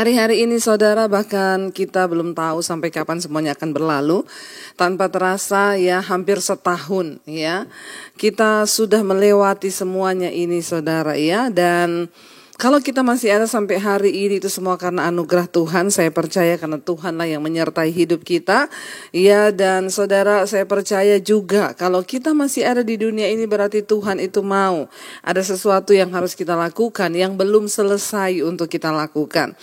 Hari-hari ini saudara, bahkan kita belum tahu sampai kapan semuanya akan berlalu. Tanpa terasa ya hampir setahun ya. Kita sudah melewati semuanya ini saudara ya. Dan kalau kita masih ada sampai hari ini itu semua karena anugerah Tuhan. Saya percaya karena Tuhanlah yang menyertai hidup kita. Ya, dan saudara, saya percaya juga kalau kita masih ada di dunia ini berarti Tuhan itu mau. Ada sesuatu yang harus kita lakukan yang belum selesai untuk kita lakukan.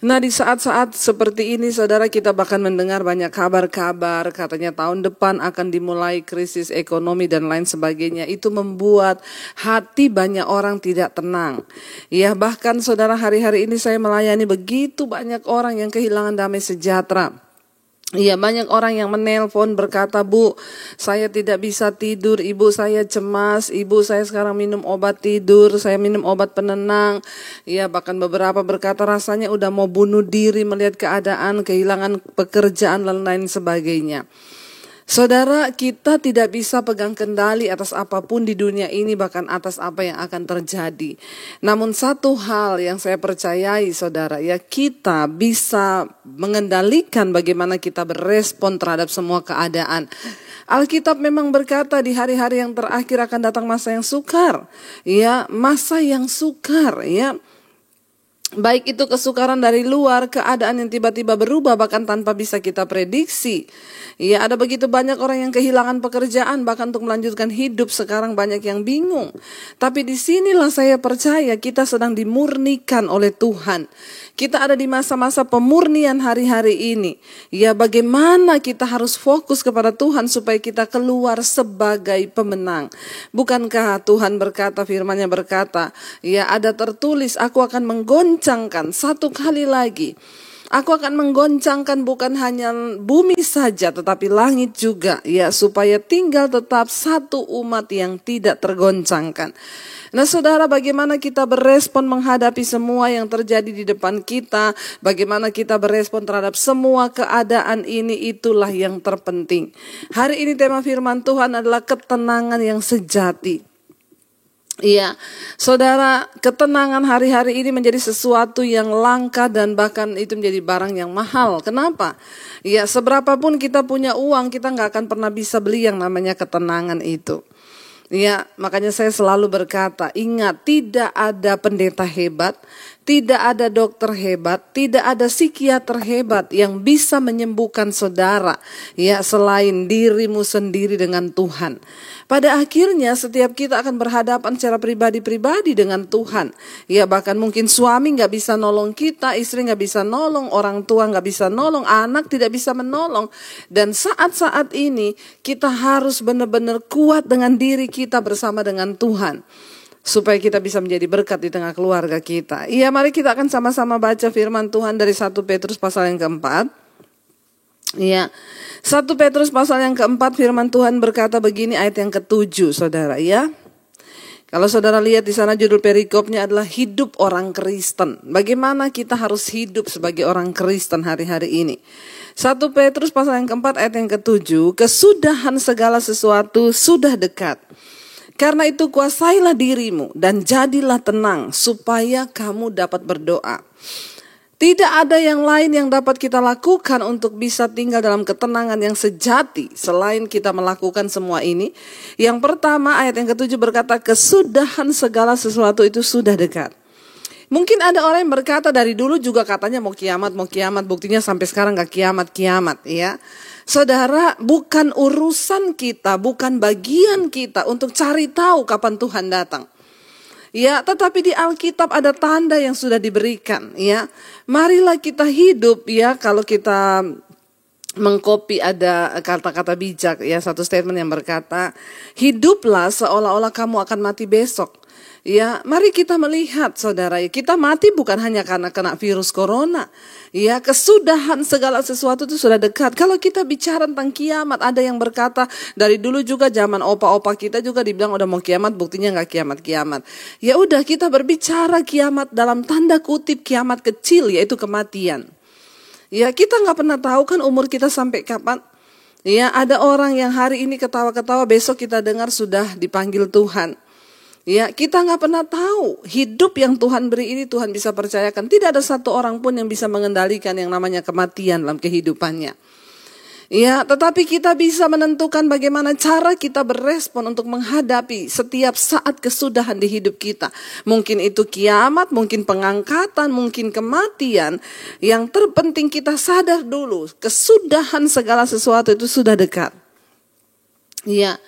Nah, di saat-saat seperti ini saudara, kita bahkan mendengar banyak kabar-kabar katanya tahun depan akan dimulai krisis ekonomi dan lain sebagainya. Itu membuat hati banyak orang tidak tenang. Ya, bahkan saudara, hari-hari ini saya melayani begitu banyak orang yang kehilangan damai sejahtera. Iya, banyak orang yang menelpon berkata, "Bu, saya tidak bisa tidur, ibu saya cemas, ibu saya sekarang minum obat tidur, saya minum obat penenang." Iya, bahkan beberapa berkata rasanya udah mau bunuh diri melihat keadaan, kehilangan pekerjaan dan lain sebagainya. Saudara, kita tidak bisa pegang kendali atas apapun di dunia ini, bahkan atas apa yang akan terjadi. Namun satu hal yang saya percayai saudara, ya, kita bisa mengendalikan bagaimana kita berespon terhadap semua keadaan. Alkitab memang berkata di hari-hari yang terakhir akan datang masa yang sukar. Ya, masa yang sukar, ya. Baik itu kesukaran dari luar, keadaan yang tiba-tiba berubah bahkan tanpa bisa kita prediksi. Ya, ada begitu banyak orang yang kehilangan pekerjaan bahkan untuk melanjutkan hidup sekarang banyak yang bingung. Tapi disinilah saya percaya kita sedang dimurnikan oleh Tuhan. Kita ada di masa-masa pemurnian hari-hari ini. Ya, bagaimana kita harus fokus kepada Tuhan supaya kita keluar sebagai pemenang. Bukankah Tuhan berkata, firman-Nya berkata, ya, ada tertulis, aku akan menggoncangkan satu kali lagi. Aku akan menggoncangkan bukan hanya bumi saja tetapi langit juga, ya, supaya tinggal tetap satu umat yang tidak tergoncangkan. Nah saudara, bagaimana kita berespon menghadapi semua yang terjadi di depan kita, bagaimana kita berespon terhadap semua keadaan ini, itulah yang terpenting. Hari ini tema firman Tuhan adalah ketenangan yang sejati. Iya, saudara, ketenangan hari-hari ini menjadi sesuatu yang langka dan bahkan itu menjadi barang yang mahal. Kenapa? Ya, seberapapun kita punya uang, kita nggak akan pernah bisa beli yang namanya ketenangan itu. Ya, makanya saya selalu berkata, ingat, tidak ada pendeta hebat, tidak ada dokter hebat, tidak ada psikiater hebat yang bisa menyembuhkan saudara, ya, selain dirimu sendiri dengan Tuhan. Pada akhirnya setiap kita akan berhadapan secara pribadi-pribadi dengan Tuhan. Ya, bahkan mungkin suami gak bisa nolong kita, istri gak bisa nolong, orang tua gak bisa nolong, anak tidak bisa menolong. Dan saat-saat ini kita harus benar-benar kuat dengan diri kita bersama dengan Tuhan. Supaya kita bisa menjadi berkat di tengah keluarga kita. Iya, mari kita akan sama-sama baca firman Tuhan dari 1 Petrus pasal yang keempat. Ya, 1 Petrus pasal yang keempat, firman Tuhan berkata begini, ayat yang ke-7 saudara ya. Kalau saudara lihat di sana judul perikopnya adalah hidup orang Kristen. Bagaimana kita harus hidup sebagai orang Kristen hari-hari ini. 1 Petrus pasal yang keempat ayat yang ke-7, kesudahan segala sesuatu sudah dekat. Karena itu kuasailah dirimu dan jadilah tenang supaya kamu dapat berdoa. Tidak ada yang lain yang dapat kita lakukan untuk bisa tinggal dalam ketenangan yang sejati selain kita melakukan semua ini. Yang pertama, ayat yang ke-7 berkata, kesudahan segala sesuatu itu sudah dekat. Mungkin ada orang yang berkata dari dulu juga katanya mau kiamat, buktinya sampai sekarang gak kiamat, ya. Saudara, bukan urusan kita, bukan bagian kita untuk cari tahu kapan Tuhan datang. Ya, tetapi di Alkitab ada tanda yang sudah diberikan, ya. Marilah kita hidup, ya, kalau kita mengkopi ada kata-kata bijak, ya, satu statement yang berkata, hiduplah seolah-olah kamu akan mati besok. Ya, mari kita melihat saudara, kita mati bukan hanya karena kena virus corona. Ya, kesudahan segala sesuatu itu sudah dekat. Kalau kita bicara tentang kiamat, ada yang berkata dari dulu juga zaman opa-opa kita juga dibilang udah mau kiamat, buktinya nggak kiamat-kiamat. Ya udah, kita berbicara kiamat dalam tanda kutip kiamat kecil, yaitu kematian. Ya, kita nggak pernah tahu kan umur kita sampai kapan. Ya, ada orang yang hari ini ketawa-ketawa, besok kita dengar sudah dipanggil Tuhan. Ya, kita nggak pernah tahu hidup yang Tuhan beri ini Tuhan bisa percayakan. Tidak ada satu orang pun yang bisa mengendalikan yang namanya kematian dalam kehidupannya. Ya, tetapi kita bisa menentukan bagaimana cara kita berespon untuk menghadapi setiap saat kesudahan di hidup kita. Mungkin itu kiamat, mungkin pengangkatan, mungkin kematian. Yang terpenting kita sadar dulu, kesudahan segala sesuatu itu sudah dekat. Ya.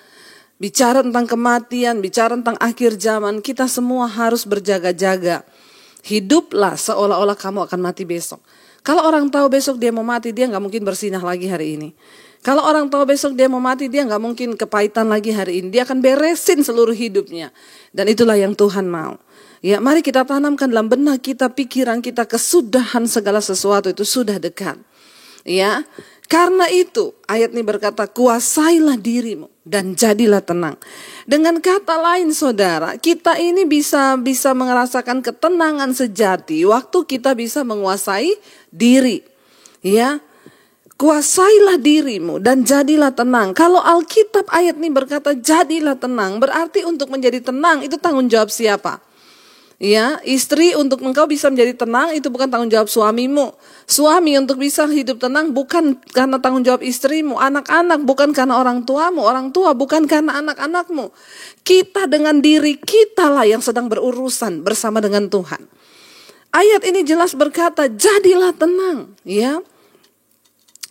Bicara tentang kematian, bicara tentang akhir zaman, kita semua harus berjaga-jaga. Hiduplah seolah-olah kamu akan mati besok. Kalau orang tahu besok dia mau mati, dia gak mungkin bersinah lagi hari ini. Kalau orang tahu besok dia mau mati, dia gak mungkin kepahitan lagi hari ini. Dia akan beresin seluruh hidupnya. Dan itulah yang Tuhan mau. Ya, mari kita tanamkan dalam benak kita, pikiran kita, kesudahan segala sesuatu itu sudah dekat. Ya, karena itu ayat ini berkata, kuasailah dirimu dan jadilah tenang. Dengan kata lain saudara, kita ini bisa merasakan ketenangan sejati waktu kita bisa menguasai diri. Ya, kuasailah dirimu dan jadilah tenang. Kalau Alkitab ayat ini berkata jadilah tenang, berarti untuk menjadi tenang itu tanggung jawab siapa? Ya, istri untuk engkau bisa menjadi tenang itu bukan tanggung jawab suamimu. Suami untuk bisa hidup tenang bukan karena tanggung jawab istrimu. Anak-anak bukan karena orang tuamu. Orang tua bukan karena anak-anakmu. Kita dengan diri kita lah yang sedang berurusan bersama dengan Tuhan. Ayat ini jelas berkata jadilah tenang. Ya,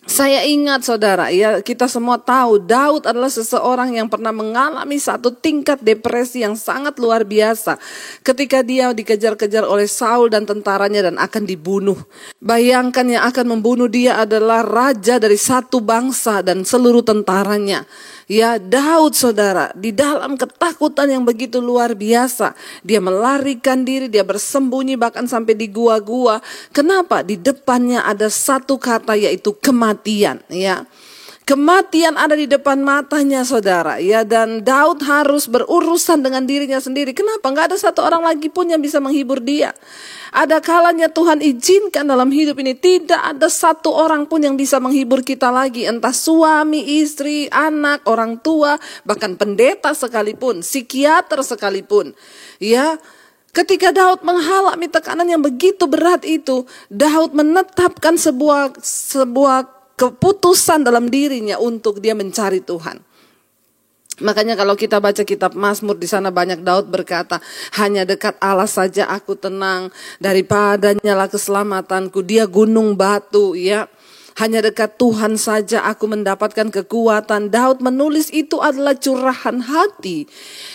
saya ingat saudara, ya kita semua tahu Daud adalah seseorang yang pernah mengalami satu tingkat depresi yang sangat luar biasa ketika dia dikejar-kejar oleh Saul dan tentaranya dan akan dibunuh. Bayangkan yang akan membunuh dia adalah raja dari satu bangsa dan seluruh tentaranya. Ya, Daud saudara di dalam ketakutan yang begitu luar biasa. Dia melarikan diri, dia bersembunyi bahkan sampai di gua-gua. Kenapa? Di depannya ada satu kata yaitu kematian. Ya, kematian ada di depan matanya saudara. Ya, dan Daud harus berurusan dengan dirinya sendiri. Kenapa? Gak ada satu orang lagi pun yang bisa menghibur dia. Ada kalanya Tuhan izinkan dalam hidup ini tidak ada satu orang pun yang bisa menghibur kita lagi. Entah suami, istri, anak, orang tua, bahkan pendeta sekalipun, psikiater sekalipun. Ya, ketika Daud mengalami tekanan yang begitu berat itu, Daud menetapkan sebuah keputusan dalam dirinya untuk dia mencari Tuhan. Makanya kalau kita baca kitab Mazmur di sana banyak Daud berkata, hanya dekat Allah saja aku tenang, daripadanya lah keselamatanku. Dia gunung batu, ya. Hanya dekat Tuhan saja aku mendapatkan kekuatan. Daud menulis itu adalah curahan hati.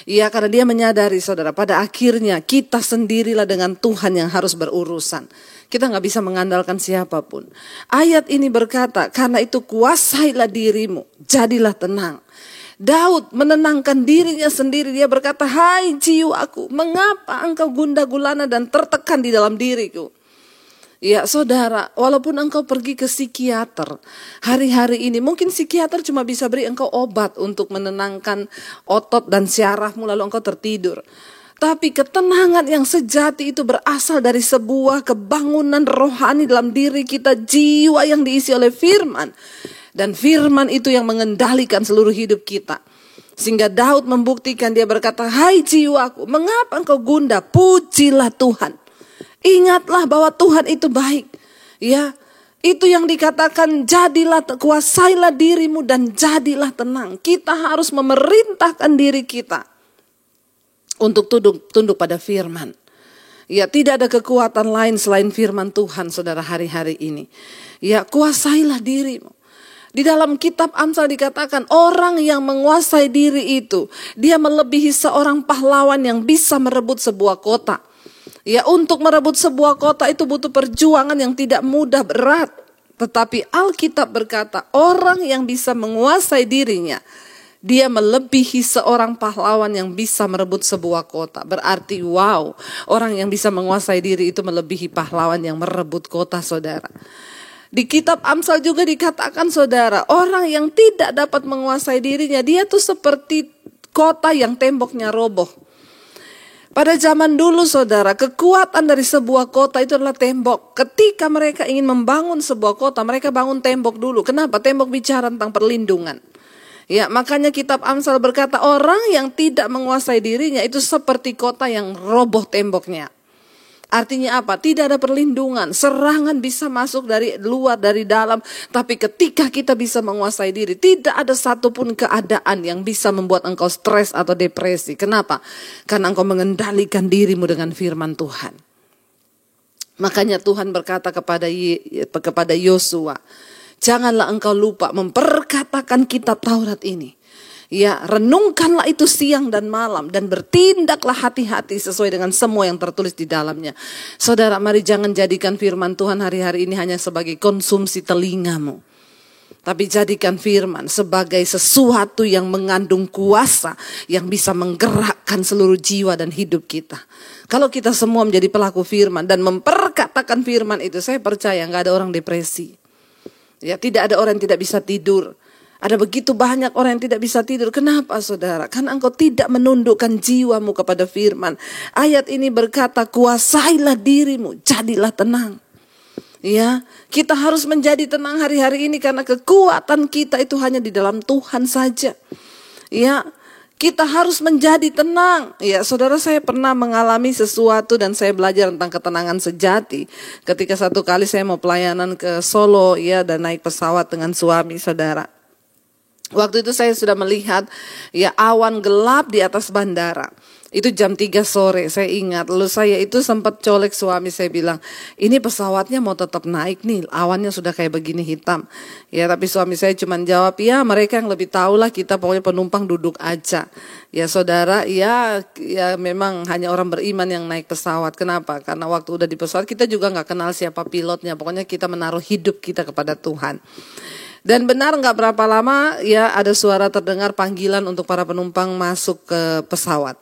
Ya, karena dia menyadari saudara, pada akhirnya kita sendirilah dengan Tuhan yang harus berurusan. Kita gak bisa mengandalkan siapapun. Ayat ini berkata, karena itu kuasailah dirimu, jadilah tenang. Daud menenangkan dirinya sendiri. Dia berkata, hai jiwaku, mengapa engkau gundah gulana dan tertekan di dalam diriku? Ya saudara, walaupun engkau pergi ke psikiater hari-hari ini, mungkin psikiater cuma bisa beri engkau obat untuk menenangkan otot dan syarafmu lalu engkau tertidur. Tapi ketenangan yang sejati itu berasal dari sebuah kebangunan rohani dalam diri kita, jiwa yang diisi oleh firman. Dan firman itu yang mengendalikan seluruh hidup kita. Sehingga Daud membuktikan, dia berkata, hai jiwaku, mengapa engkau gundah? Pujilah Tuhan. Ingatlah bahwa Tuhan itu baik. Ya, itu yang dikatakan jadilah, kuasailah dirimu dan jadilah tenang. Kita harus memerintahkan diri kita untuk tunduk pada firman. Ya, tidak ada kekuatan lain selain firman Tuhan saudara hari-hari ini. Ya, kuasailah dirimu. Di dalam kitab Amsal dikatakan orang yang menguasai diri itu, dia melebihi seorang pahlawan yang bisa merebut sebuah kota. Ya, untuk merebut sebuah kota itu butuh perjuangan yang tidak mudah, berat. Tetapi Alkitab berkata orang yang bisa menguasai dirinya, dia melebihi seorang pahlawan yang bisa merebut sebuah kota. Berarti wow, orang yang bisa menguasai diri itu melebihi pahlawan yang merebut kota saudara. Di kitab Amsal juga dikatakan saudara, orang yang tidak dapat menguasai dirinya, dia tuh seperti kota yang temboknya roboh. Pada zaman dulu saudara, kekuatan dari sebuah kota itu adalah tembok. Ketika mereka ingin membangun sebuah kota, mereka bangun tembok dulu. Kenapa? Tembok bicara tentang perlindungan. Ya, makanya kitab Amsal berkata orang yang tidak menguasai dirinya itu seperti kota yang roboh temboknya. Artinya apa? Tidak ada perlindungan. Serangan bisa masuk dari luar, dari dalam. Tapi ketika kita bisa menguasai diri, tidak ada satupun keadaan yang bisa membuat engkau stres atau depresi. Kenapa? Karena engkau mengendalikan dirimu dengan firman Tuhan. Makanya Tuhan berkata kepada Yosua, janganlah engkau lupa memperkatakan kitab Taurat ini. Ya, renungkanlah itu siang dan malam dan bertindaklah hati-hati sesuai dengan semua yang tertulis di dalamnya. Saudara, mari jangan jadikan firman Tuhan hari-hari ini hanya sebagai konsumsi telingamu. Tapi jadikan firman sebagai sesuatu yang mengandung kuasa yang bisa menggerakkan seluruh jiwa dan hidup kita. Kalau kita semua menjadi pelaku firman dan memperkatakan firman itu, saya percaya nggak ada orang depresi. Ya, tidak ada orang yang tidak bisa tidur. Ada begitu banyak orang yang tidak bisa tidur. Kenapa, saudara? Karena engkau tidak menundukkan jiwamu kepada firman. Ayat ini berkata, kuasailah dirimu, jadilah tenang. Ya, kita harus menjadi tenang hari-hari ini karena kekuatan kita itu hanya di dalam Tuhan saja. Ya, kita harus menjadi tenang. Ya, saudara, saya pernah mengalami sesuatu dan saya belajar tentang ketenangan sejati. Ketika satu kali saya mau pelayanan ke Solo, ya, dan naik pesawat dengan suami, saudara. Waktu itu saya sudah melihat ya awan gelap di atas bandara. Itu jam 3 sore, saya ingat. Lalu saya itu sempat colek suami, saya bilang, ini pesawatnya mau tetap naik nih, awannya sudah kayak begini hitam. Ya, tapi suami saya cuma jawab, ya mereka yang lebih tahu lah, kita pokoknya penumpang duduk aja. Ya saudara, ya memang hanya orang beriman yang naik pesawat. Kenapa? Karena waktu udah di pesawat kita juga gak kenal siapa pilotnya. Pokoknya kita menaruh hidup kita kepada Tuhan. Dan benar gak berapa lama ya ada suara terdengar panggilan untuk para penumpang masuk ke pesawat.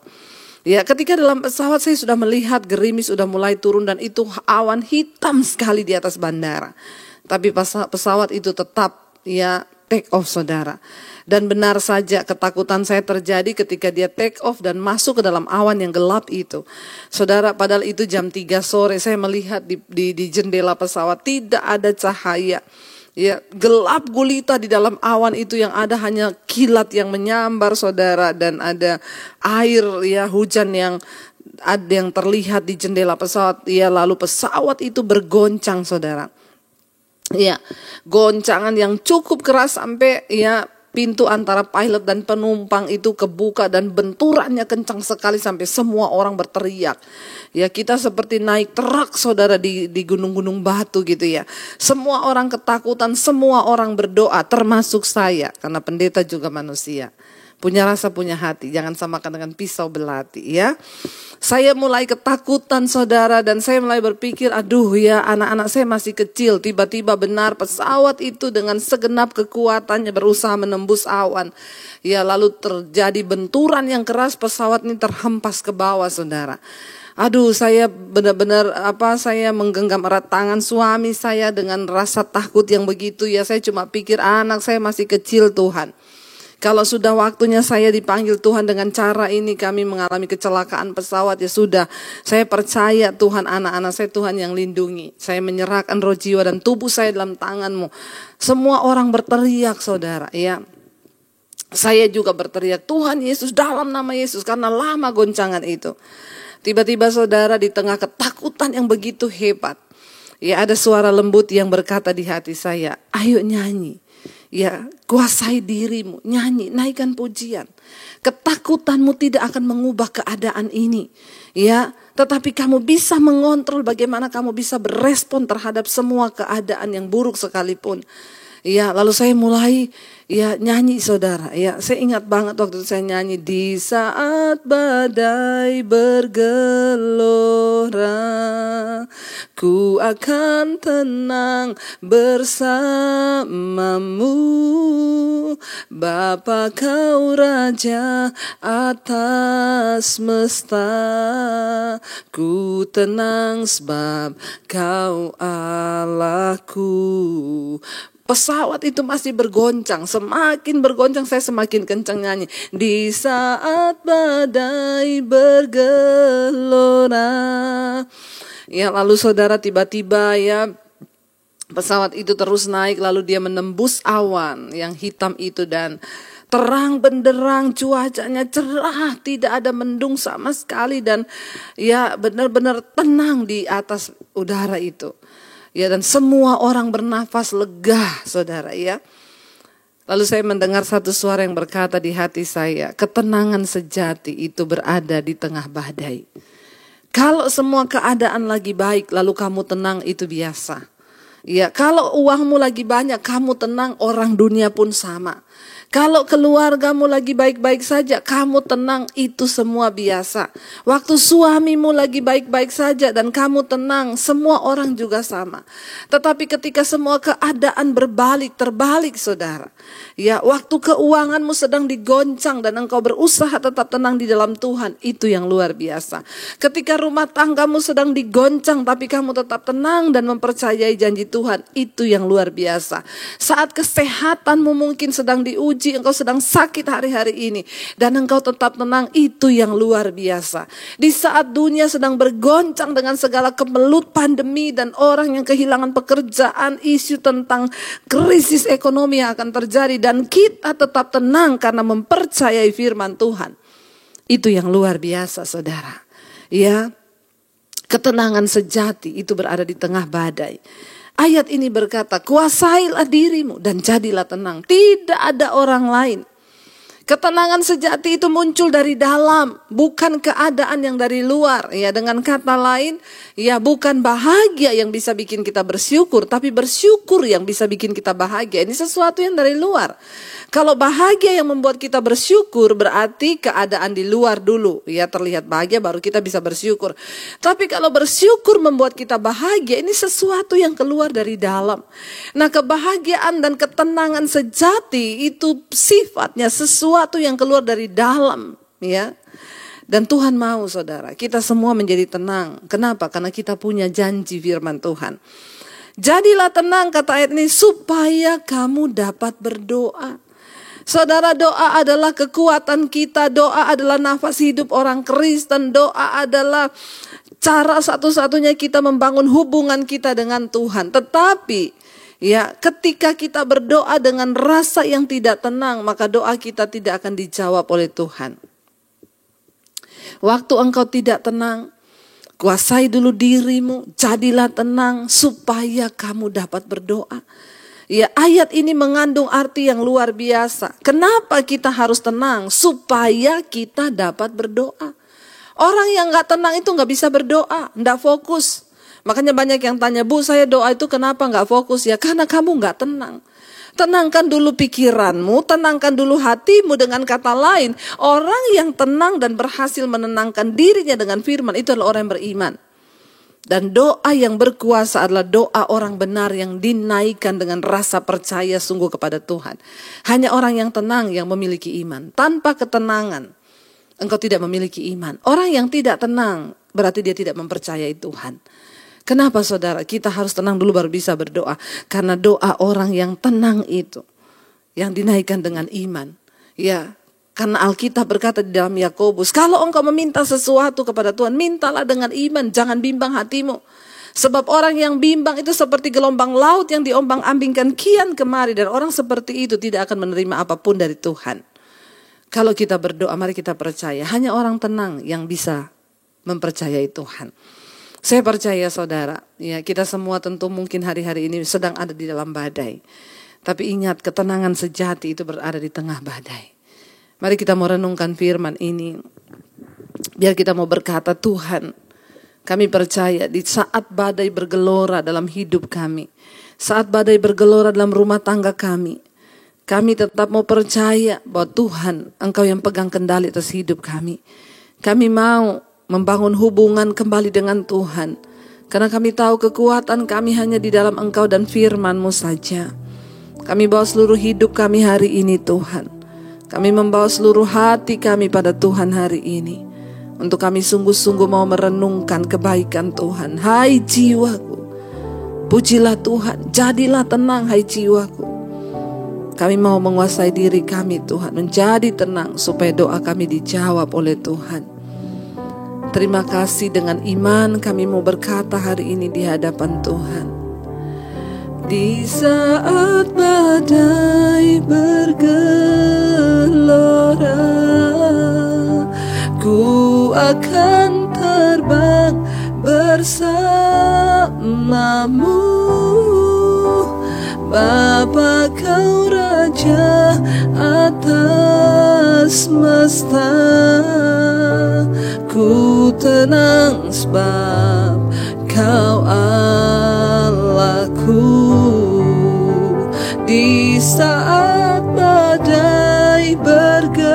Ya, ketika dalam pesawat saya sudah melihat gerimis sudah mulai turun dan itu awan hitam sekali di atas bandara. Tapi pesawat itu tetap ya take off, saudara. Dan benar saja ketakutan saya terjadi ketika dia take off dan masuk ke dalam awan yang gelap itu. Saudara, padahal itu jam 3 sore saya melihat di jendela pesawat tidak ada cahaya. Ya, gelap gulita di dalam awan itu, yang ada hanya kilat yang menyambar, saudara, dan ada air ya hujan yang ada yang terlihat di jendela pesawat. Ya, lalu pesawat itu bergoncang, saudara. Ya, goncangan yang cukup keras sampai ya pintu antara pilot dan penumpang itu kebuka dan benturannya kencang sekali sampai semua orang berteriak. Ya, kita seperti naik truk, saudara, di gunung-gunung batu gitu ya. Semua orang ketakutan, semua orang berdoa, termasuk saya, karena pendeta juga manusia. Punya rasa, punya hati, jangan samakan dengan pisau belati ya. Saya mulai ketakutan, saudara, dan saya mulai berpikir, aduh ya, anak-anak saya masih kecil. Tiba-tiba benar pesawat itu dengan segenap kekuatannya berusaha menembus awan. Ya, lalu terjadi benturan yang keras, pesawat ini terhempas ke bawah, saudara. Aduh, saya benar-benar saya menggenggam erat tangan suami saya dengan rasa takut yang begitu ya. Saya cuma pikir anak saya masih kecil, Tuhan. Kalau sudah waktunya saya dipanggil Tuhan dengan cara ini, kami mengalami kecelakaan pesawat, ya sudah. Saya percaya Tuhan, anak-anak saya Tuhan yang lindungi. Saya menyerahkan roh, jiwa, dan tubuh saya dalam tangan-Mu. Semua orang berteriak, saudara, ya. Saya juga berteriak, Tuhan Yesus, dalam nama Yesus, karena lama goncangan itu. Tiba-tiba, saudara, di tengah ketakutan yang begitu hebat, ya, ada suara lembut yang berkata di hati saya, ayo nyanyi. Ya, kuasai dirimu, nyanyi, naikkan pujian. Ketakutanmu tidak akan mengubah keadaan ini. Ya, tetapi kamu bisa mengontrol bagaimana kamu bisa berespon terhadap semua keadaan yang buruk sekalipun. Ya, lalu saya mulai ya nyanyi, saudara. Ya, saya ingat banget waktu itu saya nyanyi, di saat badai bergelora, ku akan tenang bersamamu. Bapa, Kau Raja atas semesta, ku tenang sebab Kau Allahku. Pesawat itu masih bergoncang, semakin bergoncang saya semakin kencang nyanyi. Di saat badai bergelora. Ya, lalu saudara, tiba-tiba ya pesawat itu terus naik, lalu dia menembus awan yang hitam itu, dan terang benderang, cuacanya cerah, tidak ada mendung sama sekali, dan ya benar-benar tenang di atas udara itu. Ya, dan semua orang bernafas lega, saudara ya. Lalu saya mendengar satu suara yang berkata di hati saya, ketenangan sejati itu berada di tengah badai. Kalau semua keadaan lagi baik lalu kamu tenang, itu biasa. Ya, kalau uangmu lagi banyak kamu tenang, orang dunia pun sama. Kalau keluargamu lagi baik-baik saja, kamu tenang, itu semua biasa. Waktu suamimu lagi baik-baik saja dan kamu tenang, semua orang juga sama. Tetapi ketika semua keadaan terbalik saudara. Ya, waktu keuanganmu sedang digoncang dan engkau berusaha tetap tenang di dalam Tuhan, itu yang luar biasa. Ketika rumah tanggamu sedang digoncang tapi kamu tetap tenang dan mempercayai janji Tuhan, itu yang luar biasa. Saat kesehatanmu mungkin sedang diuji, engkau sedang sakit hari-hari ini dan engkau tetap tenang, itu yang luar biasa. Di saat dunia sedang bergoncang dengan segala kemelut pandemi dan orang yang kehilangan pekerjaan, isu tentang krisis ekonomi yang akan terjadi, dan kita tetap tenang karena mempercayai firman Tuhan, itu yang luar biasa saudara. Ya, ketenangan sejati itu berada di tengah badai. Ayat ini berkata, kuasailah dirimu dan jadilah tenang. Tidak ada orang lain. Ketenangan sejati itu muncul dari dalam, bukan keadaan yang dari luar. Ya, dengan kata lain, ya bukan bahagia yang bisa bikin kita bersyukur, tapi bersyukur yang bisa bikin kita bahagia. Ini sesuatu yang dari luar. Kalau bahagia yang membuat kita bersyukur, berarti keadaan di luar dulu. Ya, terlihat bahagia baru kita bisa bersyukur. Tapi kalau bersyukur membuat kita bahagia, ini sesuatu yang keluar dari dalam. Nah, kebahagiaan dan ketenangan sejati itu sifatnya sesuatu yang keluar dari dalam, ya. Dan Tuhan mau saudara, kita semua menjadi tenang. Kenapa? Karena kita punya janji firman Tuhan. Jadilah tenang, kata ayat ini, supaya kamu dapat berdoa. Saudara, doa adalah kekuatan kita, doa adalah nafas hidup orang Kristen, doa adalah cara satu-satunya kita membangun hubungan kita dengan Tuhan. Tetapi ya, ketika kita berdoa dengan rasa yang tidak tenang, maka doa kita tidak akan dijawab oleh Tuhan. Waktu engkau tidak tenang, kuasai dulu dirimu, jadilah tenang supaya kamu dapat berdoa. Ya, ayat ini mengandung arti yang luar biasa. Kenapa kita harus tenang? Supaya kita dapat berdoa. Orang yang gak tenang itu gak bisa berdoa, gak fokus. Makanya banyak yang tanya, Bu, saya doa itu kenapa gak fokus? Ya karena kamu gak tenang. Tenangkan dulu pikiranmu, tenangkan dulu hatimu. Dengan kata lain, orang yang tenang dan berhasil menenangkan dirinya dengan firman, itu adalah orang yang beriman. Dan doa yang berkuasa adalah doa orang benar yang dinaikkan dengan rasa percaya sungguh kepada Tuhan. Hanya orang yang tenang yang memiliki iman. Tanpa ketenangan, engkau tidak memiliki iman. Orang yang tidak tenang berarti dia tidak mempercayai Tuhan. Kenapa saudara? Kita harus tenang dulu baru bisa berdoa. Karena doa orang yang tenang itu yang dinaikkan dengan iman. Ya, karena Alkitab berkata di dalam Yakobus, kalau engkau meminta sesuatu kepada Tuhan, mintalah dengan iman, jangan bimbang hatimu. Sebab orang yang bimbang itu seperti gelombang laut yang diombang-ambingkan kian kemari, dan orang seperti itu tidak akan menerima apapun dari Tuhan. Kalau kita berdoa, mari kita percaya, hanya orang tenang yang bisa mempercayai Tuhan. Saya percaya saudara, ya kita semua tentu mungkin hari-hari ini sedang ada di dalam badai. Tapi ingat, ketenangan sejati itu berada di tengah badai. Mari kita mau renungkan firman ini. Biar kita mau berkata, Tuhan, kami percaya di saat badai bergelora dalam hidup kami, saat badai bergelora dalam rumah tangga kami tetap mau percaya bahwa Tuhan, Engkau yang pegang kendali atas hidup kami. Kami mau membangun hubungan kembali dengan Tuhan. Karena kami tahu kekuatan kami hanya di dalam Engkau dan firman-Mu saja. Kami bawa seluruh hidup kami hari ini Tuhan. Kami membawa seluruh hati kami pada Tuhan hari ini. Untuk kami sungguh-sungguh mau merenungkan kebaikan Tuhan. Hai jiwaku, pujilah Tuhan, jadilah tenang hai jiwaku. Kami mau menguasai diri kami Tuhan, menjadi tenang supaya doa kami dijawab oleh Tuhan. Terima kasih, dengan iman kami mau berkata hari ini di hadapan Tuhan. Di saat badai bergelora, namamu, Bapa Kau Raja atas semesta. Ku tenang sebab Kau Allahku. Di saat badai bergelora,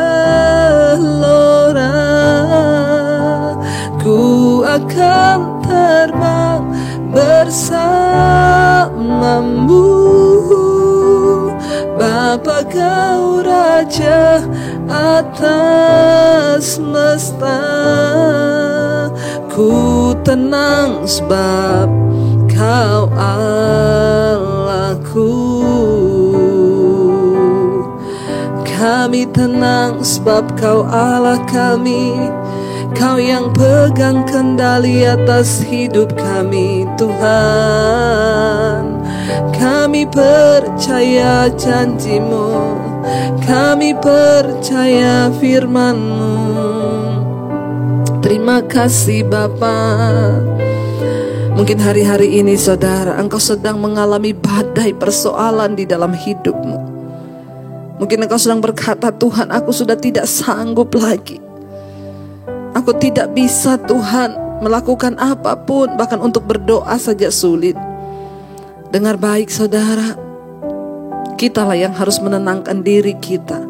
ku akan terbang bersamamu, Bapa Kau Raja atas semesta. Ku tenang sebab Kau Allahku. Kami tenang sebab Kau Allah kami. Kau yang pegang kendali atas hidup kami, Tuhan. Kami percaya janji-Mu, kami percaya firman-Mu. Terima kasih Bapa. Mungkin hari-hari ini saudara, engkau sedang mengalami badai persoalan di dalam hidupmu. Mungkin engkau sedang berkata, Tuhan, aku sudah tidak sanggup lagi. Aku tidak bisa Tuhan melakukan apapun, bahkan untuk berdoa saja sulit. Dengar baik saudara, kitalah yang harus menenangkan diri kita,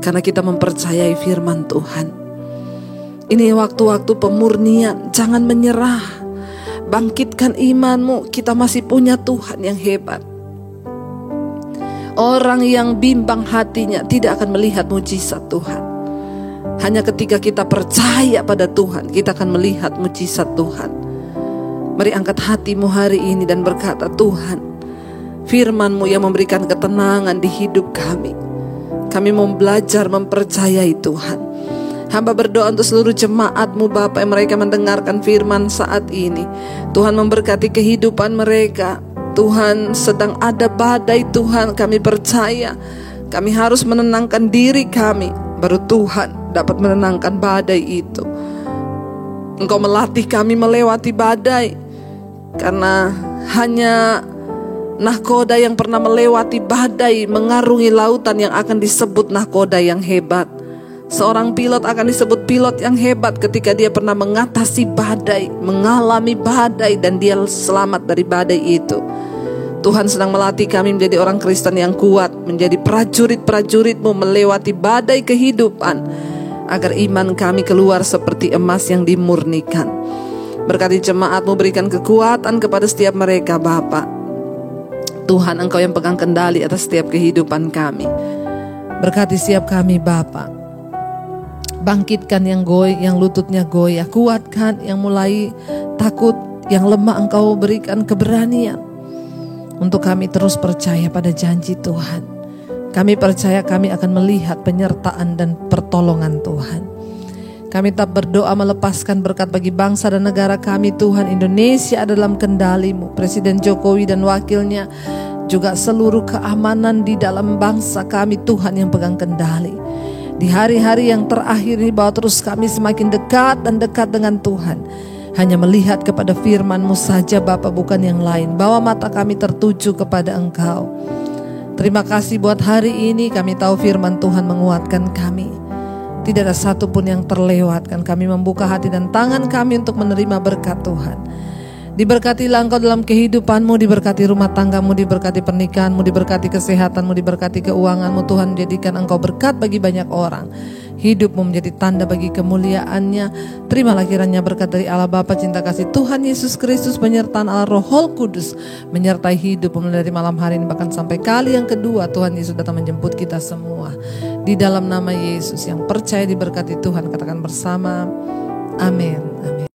karena kita mempercayai firman Tuhan. Ini waktu-waktu pemurnian, jangan menyerah. Bangkitkan imanmu, kita masih punya Tuhan yang hebat. Orang yang bimbang hatinya tidak akan melihat mujizat Tuhan. Hanya ketika kita percaya pada Tuhan, kita akan melihat mujizat Tuhan. Mari angkat hatimu hari ini dan berkata, Tuhan, firman-Mu yang memberikan ketenangan di hidup kami. Kami mau belajar mempercayai Tuhan. Hamba berdoa untuk seluruh jemaat-Mu Bapa yang mereka mendengarkan firman saat ini. Tuhan memberkati kehidupan mereka. Tuhan, sedang ada badai Tuhan, kami percaya. Kami harus menenangkan diri kami, baru Tuhan dapat menenangkan badai itu. Engkau melatih kami melewati badai, karena hanya nahkoda yang pernah melewati badai mengarungi lautan yang akan disebut nahkoda yang hebat. Seorang pilot akan disebut pilot yang hebat ketika dia pernah mengatasi badai, mengalami badai, dan dia selamat dari badai itu. Tuhan sedang melatih kami menjadi orang Kristen yang kuat, menjadi prajurit-prajurit-Mu melewati badai kehidupan, agar iman kami keluar seperti emas yang dimurnikan. Berkati jemaat-Mu, berikan kekuatan kepada setiap mereka Bapa. Tuhan, Engkau yang pegang kendali atas setiap kehidupan kami. Berkati setiap kami Bapa. Bangkitkan yang goyah, yang lututnya goyah. Kuatkan yang mulai takut, yang lemah Engkau berikan keberanian. Untuk kami terus percaya pada janji Tuhan. Kami percaya kami akan melihat penyertaan dan pertolongan Tuhan. Kami tetap berdoa melepaskan berkat bagi bangsa dan negara kami Tuhan. Indonesia dalam kendali-Mu. Presiden Jokowi dan wakilnya, juga seluruh keamanan di dalam bangsa kami Tuhan yang pegang kendali. Di hari-hari yang terakhir ini, bawa terus kami semakin dekat dan dekat dengan Tuhan. Hanya melihat kepada firman-Mu saja Bapa, bukan yang lain. Bawa mata kami tertuju kepada Engkau. Terima kasih buat hari ini. Kami tahu firman Tuhan menguatkan kami. Tidak ada satupun yang terlewatkan. Kami membuka hati dan tangan kami untuk menerima berkat Tuhan. Diberkatilah Engkau dalam kehidupan-Mu, diberkati rumah tangga-Mu, diberkati pernikahan-Mu, diberkati kesehatan-Mu, diberkati keuangan-Mu. Tuhan, jadikan Engkau berkat bagi banyak orang. Hidup-Mu menjadi tanda bagi kemuliaan-Nya. Terimalah kiranya berkat dari Allah Bapa, cinta kasih Tuhan Yesus Kristus, penyertaan Allah Roh Kudus menyertai hidup-Mu dari malam hari ini, bahkan sampai kali yang kedua Tuhan Yesus datang menjemput kita semua. Di dalam nama Yesus, yang percaya diberkati Tuhan, katakan bersama, amin. Amin.